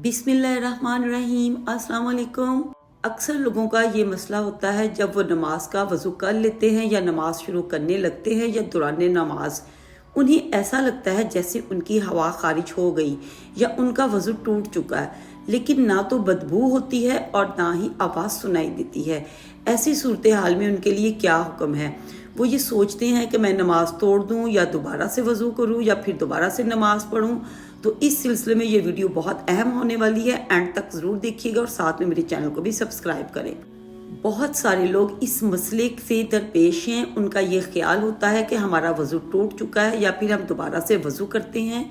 बिस्मिल्लाहिर्रहमानिर्रहीम। अस्सलाम वालेकुम। अक्सर लोगों का ये मसला होता है जब वो नमाज का वज़ू कर लेते हैं या नमाज शुरू करने लगते हैं या दौरान नमाज उन्हें ऐसा लगता है जैसे उनकी हवा खारिज हो गई या उनका वज़ू टूट चुका है, लेकिन ना तो बदबू होती है और ना ही आवाज़ सुनाई देती है। ऐसी सूरत हाल में उनके लिए क्या हुक्म है? वो ये सोचते हैं कि मैं नमाज तोड़ दूं या दोबारा से वज़ू करूं या फिर दोबारा से नमाज पढ़ूं। तो इस सिलसिले में ये वीडियो बहुत अहम होने वाली है, एंड तक ज़रूर देखिएगा और साथ में मेरे चैनल को भी सब्सक्राइब करें। बहुत सारे लोग इस मसले से दरपेश हैं। उनका ये ख्याल होता है कि हमारा वज़ू टूट चुका है या फिर हम दोबारा से वज़ू करते हैं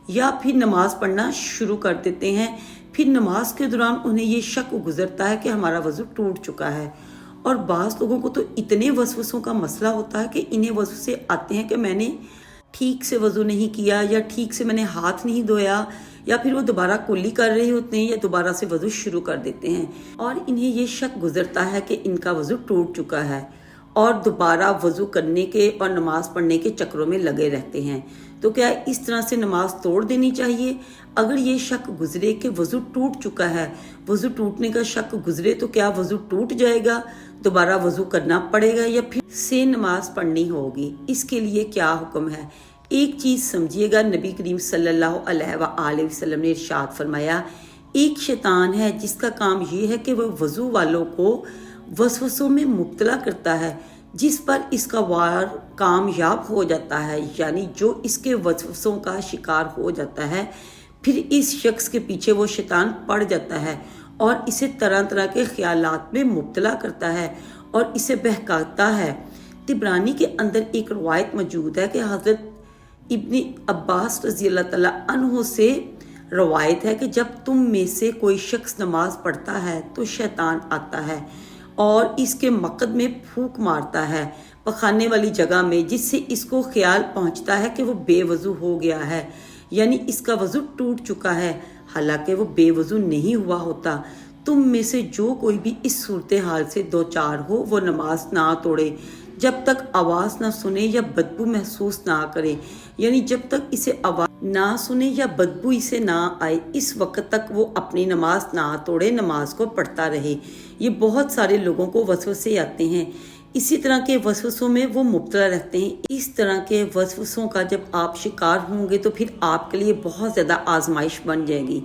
या फिर नमाज पढ़ना शुरू कर देते हैं। फिर नमाज के दौरान उन्हें ये शक गुजरता है कि हमारा वज़ू टूट चुका है। और बाज़ लोगों को तो इतने वसवसों का मसला होता है कि इन्हें वज़ू से आते हैं कि मैंने ठीक से वज़ू नहीं किया या ठीक से मैंने हाथ नहीं धोया, या फिर वो दोबारा कुल्ली कर रहे होते हैं या दोबारा से वज़ू शुरू कर देते हैं और इन्हें ये शक गुजरता है कि इनका वज़ू टूट चुका है और दोबारा वज़ू करने के और नमाज पढ़ने के चक्रों में लगे रहते हैं। तो क्या इस तरह से नमाज तोड़ देनी चाहिए? अगर ये शक गुजरे कि वज़ू टूट चुका है, वज़ू टूटने का शक गुजरे, तो क्या वज़ू टूट जाएगा, दोबारा वज़ू करना पड़ेगा या फिर से नमाज पढ़नी होगी? इसके लिए क्या हुक्म है? एक चीज़ समझिएगा, नबी करीम सल्लल्लाहु अलैहि वसल्लम ने इरशाद फरमाया, एक शैतान है जिसका काम ये है कि वह वज़ू वालों को वसवसों में मुब्तला करता है, जिस पर इसका वार कामयाब हो जाता है, यानी जो इसके वसवसों का शिकार हो जाता है, फिर इस शख्स के पीछे वो शैतान पड़ जाता है और इसे तरह तरह के ख्यालात में मुब्तला करता है और इसे बहकाता है। तिबरानी के अंदर एक रवायत मौजूद है कि हज़रत इब्न अब्बास रज़ी अल्लाह तआला अन्हु से रवायत है कि जब तुम में से कोई शख्स नमाज पढ़ता है तो शैतान आता है और इसके मक़द में फूंक मारता है पखाने वाली जगह में, जिससे इसको ख्याल पहुंचता है कि वो बेवज़ू हो गया है, यानी इसका वज़ू टूट चुका है, हालांकि वो बेवज़ू नहीं हुआ होता। तुम में से जो कोई भी इस सूरत हाल से दो चार हो वो नमाज ना तोड़े जब तक आवाज़ ना सुने या बदबू महसूस ना करे, यानी जब तक इसे आवाज़ ना सुने या बदबू इसे ना आए, इस वक्त तक वो अपनी नमाज ना तोड़े, नमाज को पढ़ता रहे। ये बहुत सारे लोगों को वसवसे आते हैं, इसी तरह के वसवसों में वो मुब्तला रहते हैं। इस तरह के वसवसों का जब आप शिकार होंगे तो फिर आपके लिए बहुत ज़्यादा आजमाइश बन जाएगी।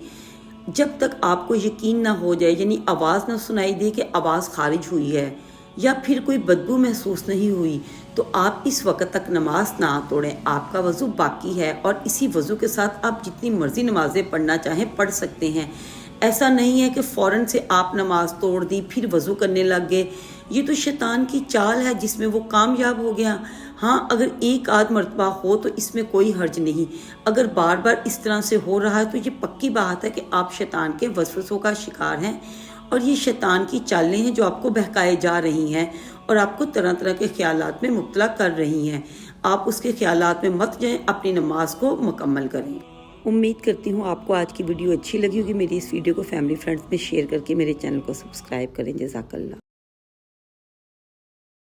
जब तक आपको यकीन ना हो जाए, यानी आवाज़ ना सुनाई दे कि आवाज़ खारिज हुई है या फिर कोई बदबू महसूस नहीं हुई, तो आप इस वक्त तक नमाज ना तोड़ें। आपका वज़ू बाकी है और इसी वज़ू के साथ आप जितनी मर्ज़ी नमाज़ें पढ़ना चाहें पढ़ सकते हैं। ऐसा नहीं है कि फ़ौरन से आप नमाज तोड़ दी फिर वज़ू करने लग गए। ये तो शैतान की चाल है जिसमें वो कामयाब हो गया। हाँ, अगर एक आध मरतबा हो तो इसमें कोई हर्ज नहीं, अगर बार बार इस तरह से हो रहा है तो ये पक्की बात है कि आप शैतान के वसवसों का शिकार हैं और ये शैतान की चालें हैं जो आपको बहकाए जा रही हैं और आपको तरह तरह के ख्यालात में मुब्तला कर रही हैं। आप उसके ख्यालात में मत जाएं, अपनी नमाज को मुकम्मल करें। उम्मीद करती हूँ आपको आज की वीडियो अच्छी लगी होगी। मेरी इस वीडियो को फैमिली फ्रेंड्स में शेयर करके मेरे चैनल को सब्सक्राइब करें। जज़ाकल्लाह।